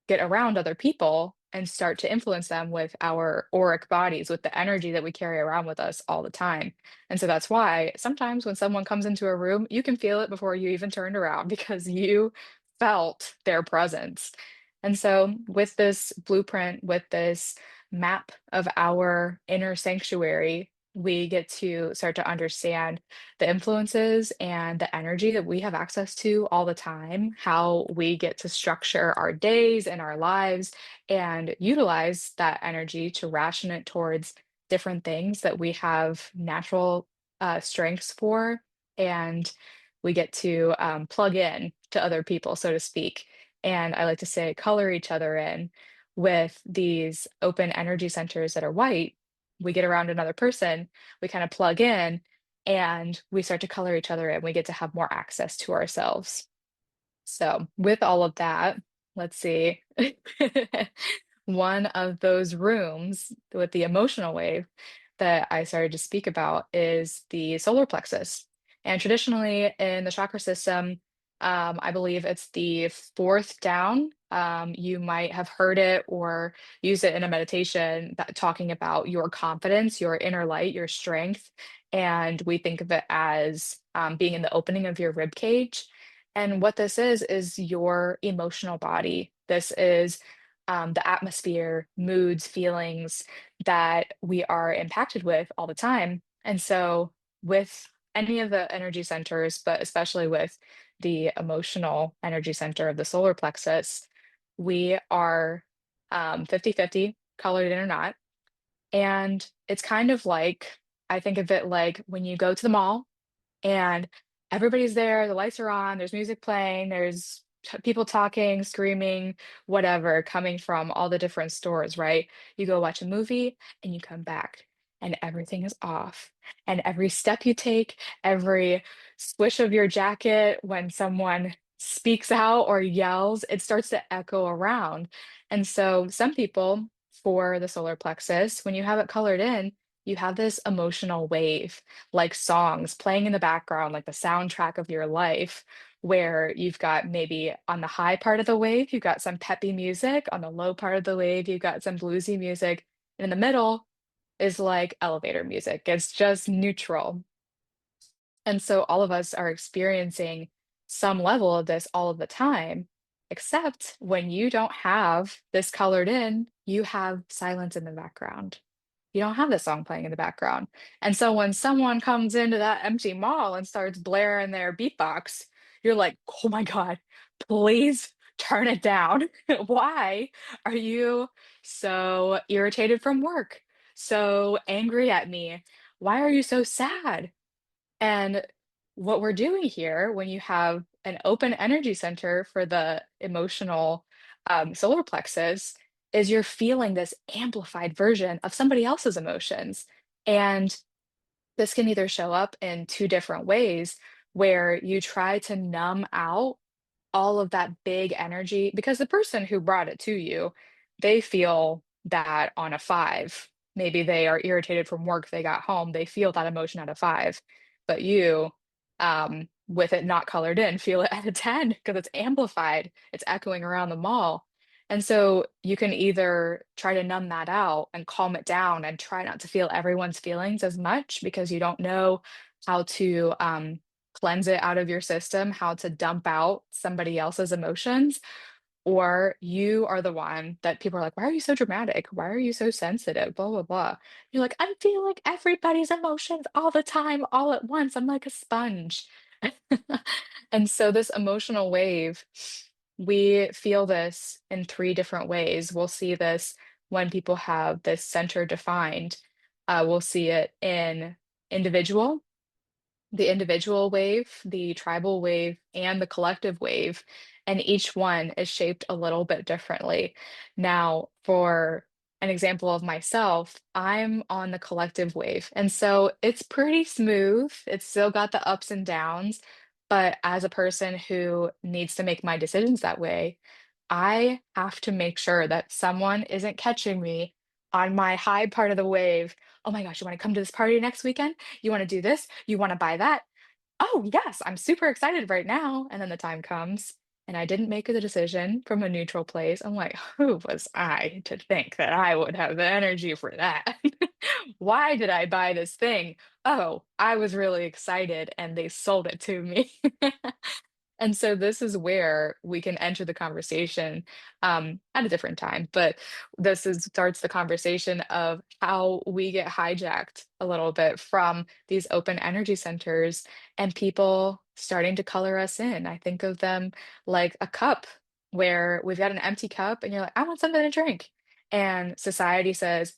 get around other people and start to influence them with our auric bodies, with the energy that we carry around with us all the time. And so that's why sometimes when someone comes into a room, you can feel it before you even turned around because you felt their presence. And so, with this blueprint, with this map of our inner sanctuary, we get to start to understand the influences and the energy that we have access to all the time, how we get to structure our days and our lives and utilize that energy to ration it towards different things that we have natural strengths for. And we get to plug in to other people, so to speak. And I like to say, color each other in with these open energy centers that are white. We get around another person, we kind of plug in, and we start to color each other in. We get to have more access to ourselves. So, with all of that, let's see. One of those rooms with the emotional wave that I started to speak about is the solar plexus. And traditionally in the chakra system, I believe it's the fourth down. You might have heard it or used it in a meditation that talking about your confidence, your inner light, your strength. And we think of it as being in the opening of your rib cage. And what this is your emotional body. This is the atmosphere, moods, feelings that we are impacted with all the time. And so, with any of the energy centers, but especially with the emotional energy center of the solar plexus, we are 50-50, colored in or not. And it's kind of like, I think of it like when you go to the mall and everybody's there, the lights are on, there's music playing, there's people talking, screaming, whatever, coming from all the different stores, right? You go watch a movie and you come back and everything is off. And every step you take, every swish of your jacket when someone speaks out or yells, it starts to echo around. And so some people for the solar plexus, when you have it colored in, you have this emotional wave like songs playing in the background, like the soundtrack of your life, where you've got maybe on the high part of the wave, you've got some peppy music. On the low part of the wave, you've got some bluesy music. And in the middle is like elevator music. It's just neutral. And so all of us are experiencing some level of this all of the time, except when you don't have this colored in, you have silence in the background. You don't have the song playing in the background. And so when someone comes into that empty mall and starts blaring their beatbox, you're like, oh my God, please turn it down. Why are you so irritated from work? So angry at me? why are you so sad? And what we're doing here, when you have an open energy center for the emotional solar plexus, is you're feeling this amplified version of somebody else's emotions. And this can either show up in two different ways where you try to numb out all of that big energy because the person who brought it to you, they feel that on a five. Maybe they are irritated from work, they got home, they feel that emotion at a five. But you, with it not colored in, feel it at a 10 because it's amplified, it's echoing around the mall. And so you can either try to numb that out and calm it down and try not to feel everyone's feelings as much because you don't know how to cleanse it out of your system, how to dump out somebody else's emotions, or you are the one that people are like, why are you so dramatic? Why are you so sensitive? Blah, blah, blah. You're like, I feel like everybody's emotions all the time, all at once. I'm like a sponge. And so, this emotional wave, we feel this in three different ways. We'll see this when people have this center defined. We'll see it in individual the individual wave, the tribal wave, and the collective wave, and each one is shaped a little bit differently. Now, for an example of myself, I'm on the collective wave, and so it's pretty smooth. It's still got the ups and downs, but as a person who needs to make my decisions that way, I have to make sure that someone isn't catching me on my high part of the wave. Oh my gosh, you want to come to this party next weekend? You want to do this? You want to buy that? Oh, yes, I'm super excited right now. And then the time comes and I didn't make the decision from a neutral place. I'm like, who was I to think that I would have the energy for that? Why did I buy this thing? Oh, I was really excited and they sold it to me. And so this is where we can enter the conversation at a different time, but starts the conversation of how we get hijacked a little bit from these open energy centers and people starting to color us in. I think of them like a cup where we've got an empty cup and you're like, I want something to drink. And society says,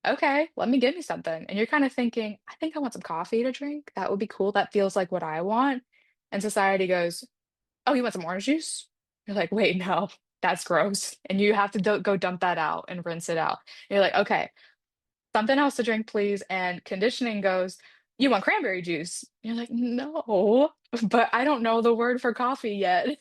okay, let me give you something. And you're kind of thinking, I think I want some coffee to drink. That would be cool. That feels like what I want. And society goes, oh, you want some orange juice? You're like, wait, no, that's gross. And you have to go dump that out and rinse it out. And you're like, okay, something else to drink, please. And conditioning goes, you want cranberry juice? And you're like, no, but I don't know the word for coffee yet.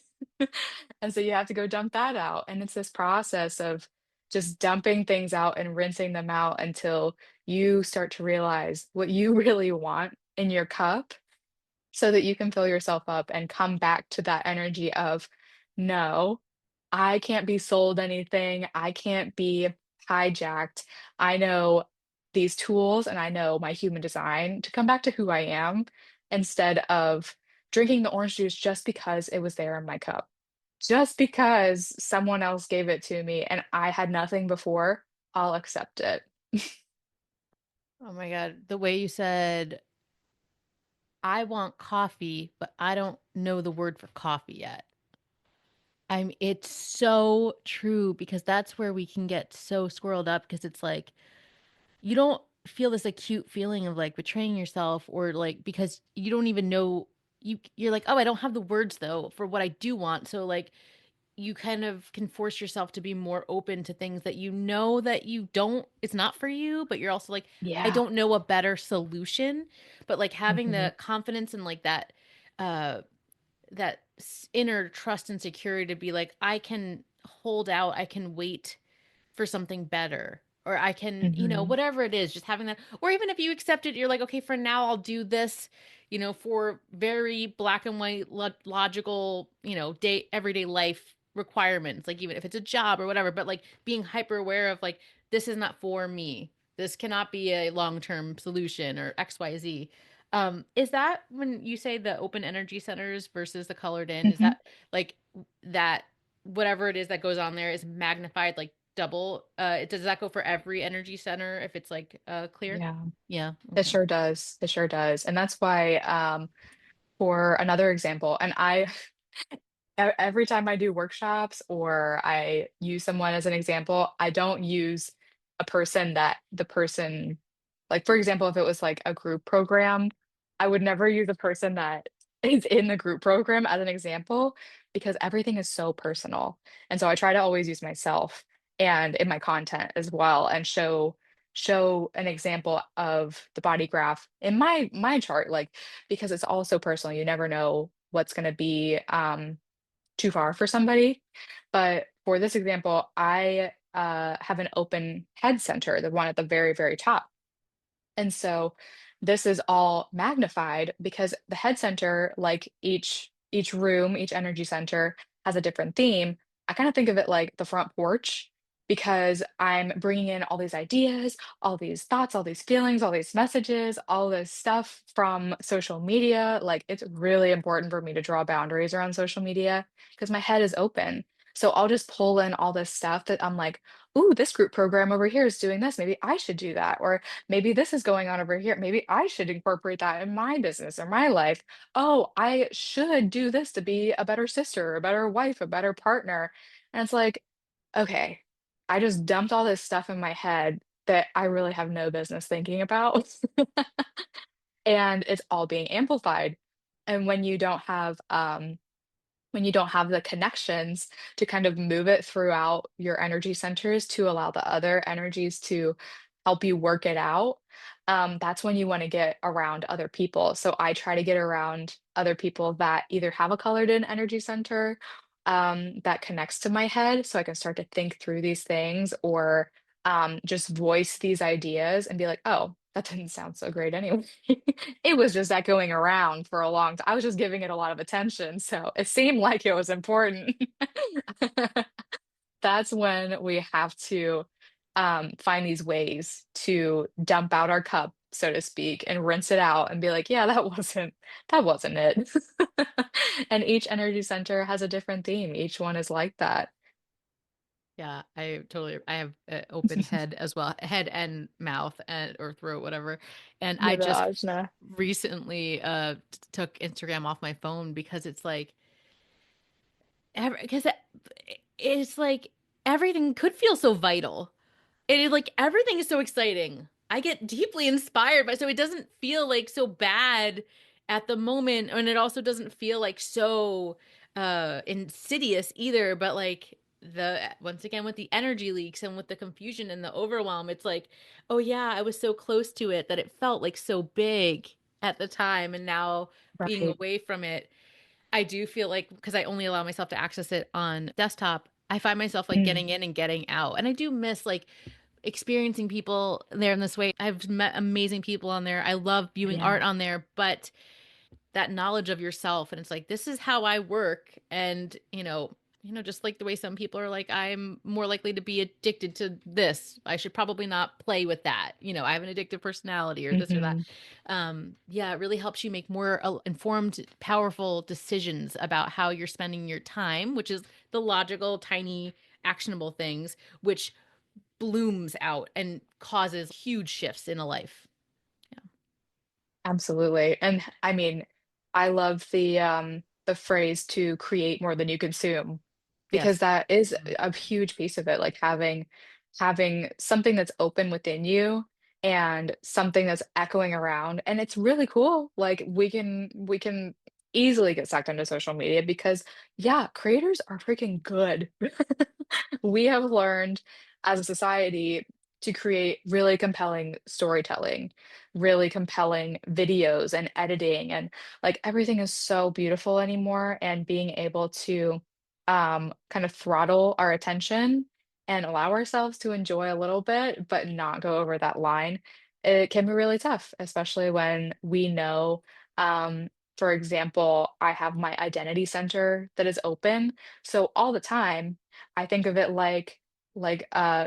And so you have to go dump that out. And it's this process of just dumping things out and rinsing them out until you start to realize what you really want in your cup so that you can fill yourself up and come back to that energy of, no, I can't be sold anything. I can't be hijacked. I know these tools and I know my human design to come back to who I am instead of drinking the orange juice just because it was there in my cup. Just because someone else gave it to me and I had nothing before, I'll accept it. Oh my God. The way you said, I want coffee, but I don't know the word for coffee yet. It's so true because that's where we can get so swirled up because it's like you don't feel this acute feeling of like betraying yourself or like because you don't even know you're like, oh, I don't have the words though for what I do want. So like you kind of can force yourself to be more open to things that you know that you don't it's not for you, but you're also like, I Yeah. don't know a better solution. But like having Mhm. the confidence and like uh inner trust and security to be like, I can hold out, I can wait for something better. Or I can, Mhm. whatever it is, just having that. Or even if you accept it, you're like, okay, for now, I'll do this, for very black and white, logical, everyday life requirements. Like, even if it's a job or whatever, but like being hyper aware of like, this is not for me. This cannot be a long-term solution or XYZ. Is that when you say the open energy centers versus the colored in, is Mhm. that like that whatever it is that goes on there is magnified like double? Does that go for every energy center if it's like clear? Yeah. Yeah. It Okay. sure does. It sure does. And that's why, for another example, and every time I do workshops or I use someone as an example, I don't use a person that the person Like, for example, if it was like a group program, I would never use a person that is in the group program as an example because everything is so personal. And so I try to always use myself and in my content as well and show an example of the body graph in my chart, like because it's all so personal. You never know what's going to be too far for somebody. But for this example, I have an open head center, the one at the very, very top. And so this is all magnified because the head center, like each room, each energy center has a different theme. I kind of think of it like the front porch because I'm bringing in all these ideas, all these thoughts, all these feelings, all these messages, all this stuff from social media. Like it's really important for me to draw boundaries around social media because my head is open. So I'll just pull in all this stuff that I'm like, ooh, this group program over here is doing this. Maybe I should do that. Or maybe this is going on over here. Maybe I should incorporate that in my business or my life. Oh, I should do this to be a better sister, a better wife, a better partner. And it's like, okay, I just dumped all this stuff in my head that I really have no business thinking about. And it's all being amplified. And when you don't have the connections to kind of move it throughout your energy centers to allow the other energies to help you work it out, that's when you want to get around other people. So I try to get around other people that either have a colored in energy center that connects to my head so I can start to think through these things or just voice these ideas and be like, oh, that didn't sound so great anyway. It was just echoing around for a long time. I was just giving it a lot of attention, so it seemed like it was important. That's when we have to find these ways to dump out our cup, so to speak, and rinse it out and be like, yeah, that wasn't it. And each energy center has a different theme. Each one is like that. Yeah, I have an open head as well, head and mouth and or throat, whatever. And I Neither just Ajna. recently took Instagram off my phone because it's like because it's like everything could feel so vital. It is like everything is so exciting. I get deeply inspired by so it doesn't feel like so bad at the moment, and it also doesn't feel like so insidious either, but like the once again with the energy leaks and with the confusion and the overwhelm, it's like, oh yeah, I was so close to it that it felt like so big at the time, and now being Right. away from it, I do feel like because I only allow myself to access it on desktop, I find myself like Mm, getting in and getting out. And I do miss like experiencing people there in this way. I've met amazing people on there. I love viewing yeah. art on there, but that knowledge of yourself and it's like this is how I work and just like the way some people are like I'm more likely to be addicted to this. I should probably not play with that. I have an addictive personality or this or that. Hmm. Yeah, it really helps you make more informed, powerful decisions about how you're spending your time, which is the logical, tiny, actionable things, which blooms out and causes huge shifts in a life. Yeah. Absolutely. And I mean, I love the phrase to create more than you consume because Yes. that is Mhm. a huge piece of it, like having something that's open within you and something that's echoing around. And it's really cool. Like we can easily get sucked into social media because yeah, creators are freaking good. We have learned as a society to create really compelling storytelling, really compelling videos and editing, and like everything is so beautiful anymore. And being able to kind of throttle our attention and allow ourselves to enjoy a little bit, but not go over that line, it can be really tough, especially when we know. For example, I have my identity center that is open. So all the time, I think of it like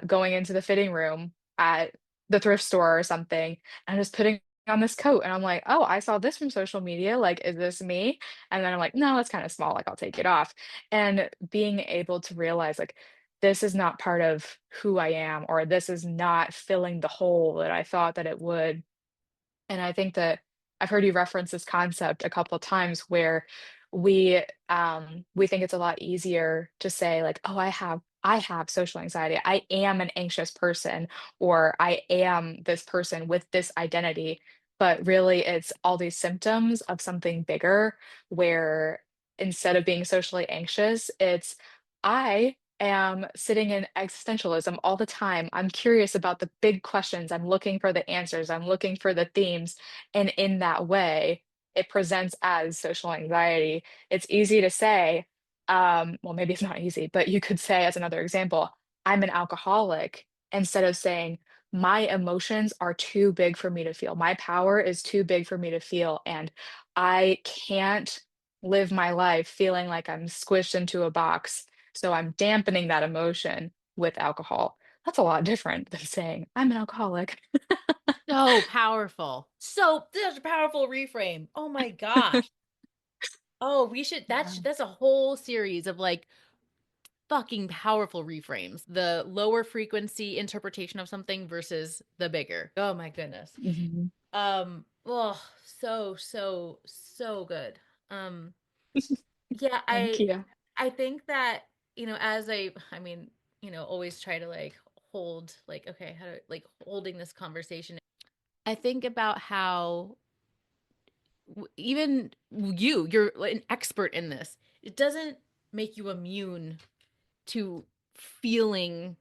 going into the fitting room at the thrift store or something and just putting on this coat and I'm like, "Oh, I saw this from social media. Like, is this me?" And then I'm like, "No, that's kind of small. Like, I'll take it off." And being able to realize like this is not part of who I am or this is not filling the hole that I thought that it would. And I think that I've heard you reference this concept a couple of times where we think it's a lot easier to say like, "Oh, I have I have social anxiety. I am an anxious person, or I am this person with this identity. But really, it's all these symptoms of something bigger where instead of being socially anxious, it's I am sitting in existentialism all the time. I'm curious about the big questions. I'm looking for the answers. I'm looking for the themes. And in that way, it presents as social anxiety. It's easy to say, well, maybe it's not easy, but you could say, as another example, I'm an alcoholic, instead of saying, my emotions are too big for me to feel. My power is too big for me to feel. And I can't live my life feeling like I'm squished into a box. So I'm dampening that emotion with alcohol. That's a lot different than saying, I'm an alcoholic. So powerful. So such a powerful reframe. Oh my gosh. Oh, we should Yeah. that's a whole series of like fucking powerful reframes. The lower frequency interpretation of something versus the bigger. Oh my goodness. Mhm. Oh, so good. Um yeah, Thank you. I think that, as I mean, always try to like hold like okay, how to like holding this conversation. I think about how even you're like an expert in this. It doesn't make you immune to feeling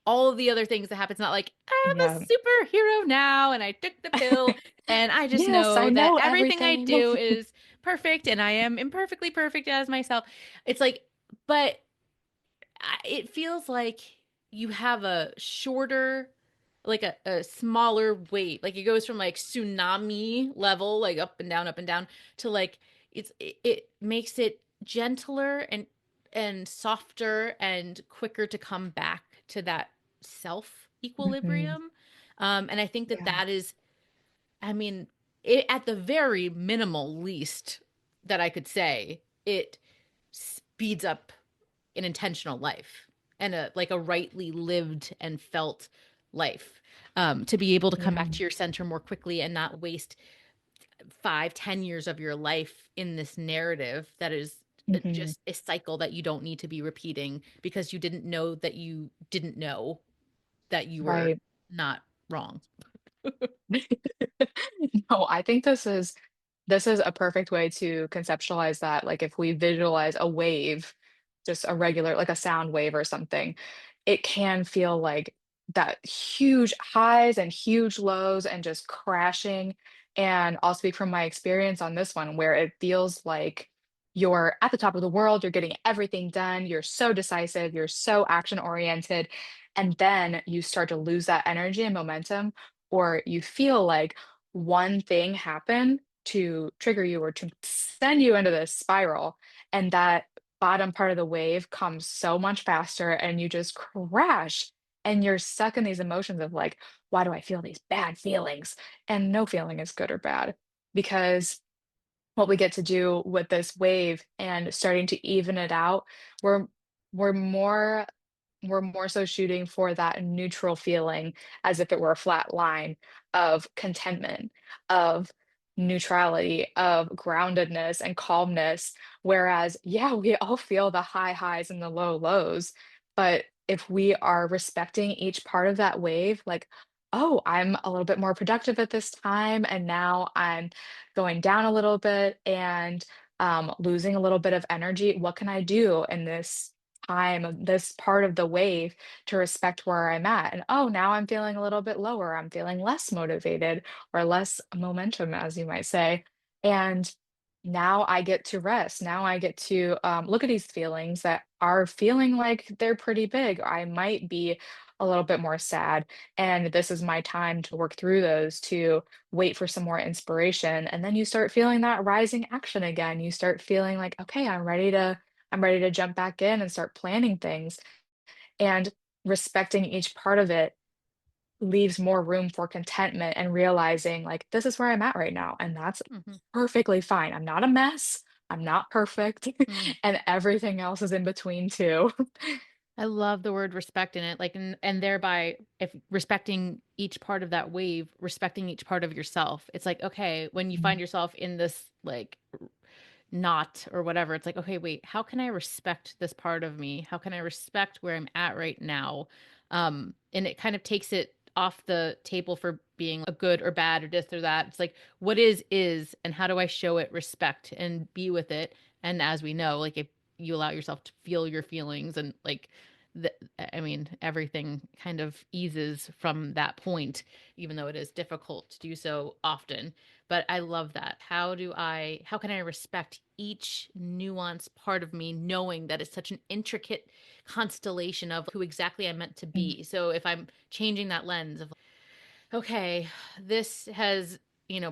all of the other things that happen. It's not like I'm Yeah. a superhero now and I took the pill and I just Yes, I know that know everything I everything. do is perfect and I am imperfectly perfect as myself. It's like, but it feels like you have a shorter, like a smaller weight. Like it goes from like tsunami level, like up and down, to like it makes it gentler and softer and quicker to come back to that self Mhm. equilibrium. And I think that Yeah. that is, I mean, it, at the very minimal least that I could say, it speeds up an intentional life and a like a rightly lived and felt life. To be able to come back Yeah. to your center more quickly and not waste 5, 10 years of your life in this narrative that is Mhm. just a cycle that you don't need to be repeating because you didn't know that you didn't know that you were Right. not wrong. No, I think this is a perfect way to conceptualize that. Like if we visualize a wave, just a regular, like a sound wave or something, it can feel like that huge highs and huge lows and just crashing. And I'll speak from my experience on this one, where it feels like you're at the top of the world, you're getting everything done, you're so decisive, you're so action oriented. And then you start to lose that energy and momentum, or you feel like one thing happened to trigger you or to send you into this spiral, and that bottom part of the wave comes so much faster and you just crash, and you're stuck in these emotions of like, why do I feel these bad feelings? And no feeling is good or bad, because what we get to do with this wave and starting to even it out, we're we're more we're more so shooting for that neutral feeling, as if it were a flat line of contentment, of neutrality, of groundedness and calmness. Whereas, yeah, we all feel the high highs and the low lows. But if we are respecting each part of that wave, like, oh, I'm a little bit more productive at this time, and now I'm going down a little bit and losing a little bit of energy. What can I do in this time of this part of the wave to respect where I'm at? And oh, now I'm feeling a little bit lower. I'm feeling less motivated or less momentum, as you might say. And now I get to rest. Now I get to look at these feelings that are feeling like they're pretty big. I might be a little bit more sad. And this is my time to work through those, to wait for some more inspiration. And then you start feeling that rising action again. You start feeling like, okay, I'm ready to jump back in and start planning things. And respecting each part of it leaves more room for contentment and realizing like this is where I'm at right now. And that's Mm-hmm. perfectly fine. I'm not a mess. I'm not perfect. Mm. And everything else is in between too. I love the word respect in it, like, and thereby, if respecting each part of that wave, respecting each part of yourself, it's like, okay, when you find yourself in this, like, not or whatever. It's like, okay, wait, how can I respect this part of me? How can I respect where I'm at right now? And it kind of takes it off the table for being a good or bad or this or that. It's like, what is, and how do I show it respect and be with it? And as we know, like if you allow yourself to feel your feelings and like the, I mean, everything kind of eases from that point, even though it is difficult to do so often. But I love that. How can I respect each nuanced part of me, knowing that it's such an intricate constellation of who exactly I'm meant to be? So if I'm changing that lens of, okay, this has,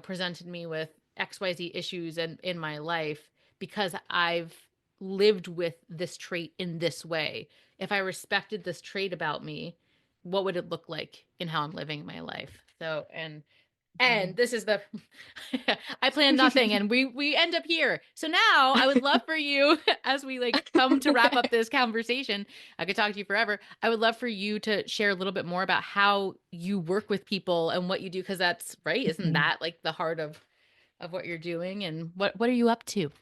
presented me with XYZ issues and in my life because I've lived with this trait in this way. If I respected this trait about me, what would it look like in how I'm living my life? So, and Mhm. this is the I planned nothing and we end up here. So now I would love for you as we like come to wrap up this conversation. I could talk to you forever. I would love for you to share a little bit more about how you work with people and what you do because that's right. Isn't Mhm. that like the heart of what you're doing and what are you up to?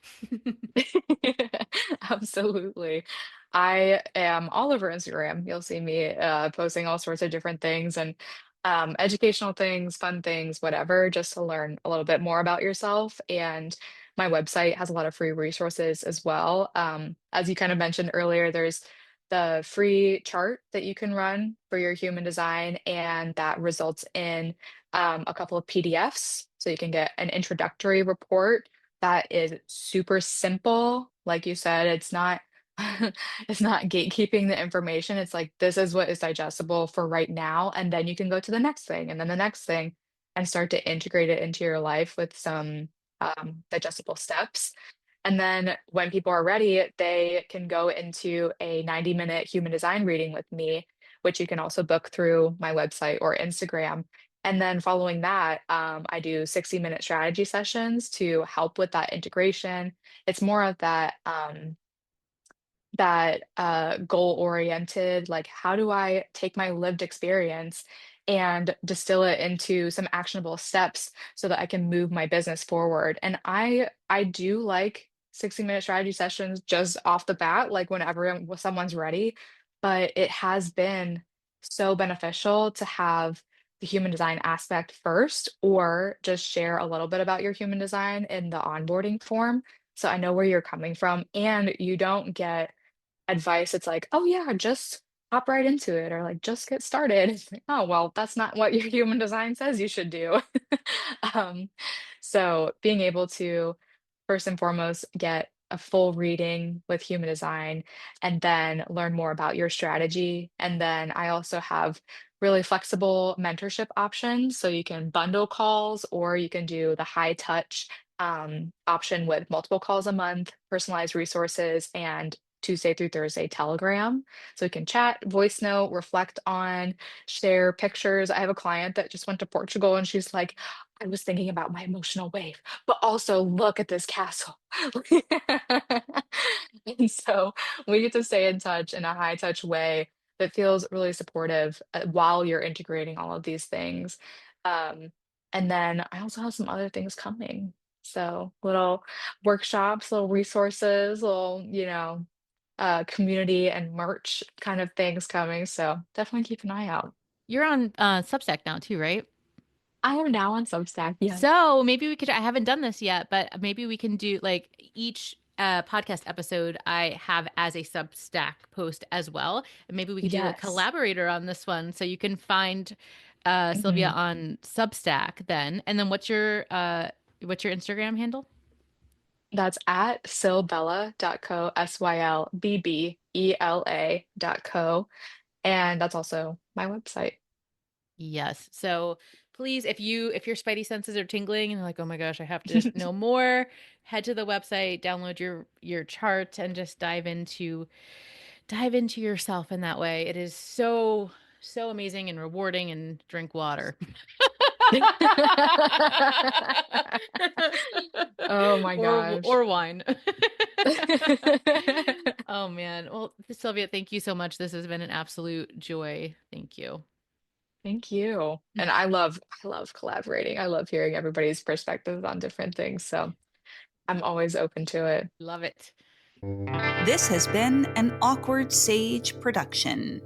Absolutely. I am all over Instagram. You'll see me posting all sorts of different things and educational things, fun things, whatever, just to learn a little bit more about yourself. And my website has a lot of free resources as well. As you kind of mentioned earlier, there's the free chart that you can run for your human design, and that results in a couple of PDFs. So you can get an introductory report that is super simple. Like you said, it's not it's not gatekeeping the information. It's like this is what is digestible for right now, and then you can go to the next thing and then the next thing and start to integrate it into your life with some digestible steps. And then when people are ready, they can go into a 90-minute human design reading with me, which you can also book through my website or Instagram. And then following that, I do 60-minute strategy sessions to help with that integration. It's more of that goal oriented, like how do I take my lived experience and distill it into some actionable steps so that I can move my business forward. And I do like 60-minute strategy sessions just off the bat, like whenever someone's ready, but it has been so beneficial to have the human design aspect first, or just share a little bit about your human design in the onboarding form. So I know where you're coming from, and you don't get advice. It's like, oh yeah, just hop right into it, or like just get started. It's like, oh well, that's not what your human design says you should do. Um, so being able to first and foremost get a full reading with human design and then learn more about your strategy. And then I also have really flexible mentorship options. So you can bundle calls or you can do the high touch option with multiple calls a month, personalized resources, and Tuesday through Thursday Telegram. So we can chat, voice note, reflect on, share pictures. I have a client that just went to Portugal and she's like, I was thinking about my emotional wave, but also look at this castle. And so we get to stay in touch in a high touch way that feels really supportive while you're integrating all of these things. Um, and then I also have some other things coming. So little workshops, little resources, little, community and merch kind of things coming. So definitely keep an eye out. You're on Substack now too, right? I am now on Substack. Yes. So maybe we could, I haven't done this yet, but maybe we can do like each podcast episode I have as a Substack post as well. And maybe we could do a Yes. collaborator on this one. So you can find Sylvia Mhm. on Substack then. And then what's your Instagram handle? That's at sylbella.co, SYLBBELA.co. And that's also my website. Yes. So please, if your spidey senses are tingling and you're like, oh my gosh, I have to know more, head to the website, download your chart, and just dive into yourself in that way. It is so amazing and rewarding and drink water. Oh my gosh. Or wine. Oh man. Well, Sylvia, thank you so much. This has been an absolute joy. Thank you. Thank you. And I love collaborating. I love hearing everybody's perspectives on different things. So I'm always open to it. Love it. This has been an Awkward Sage production.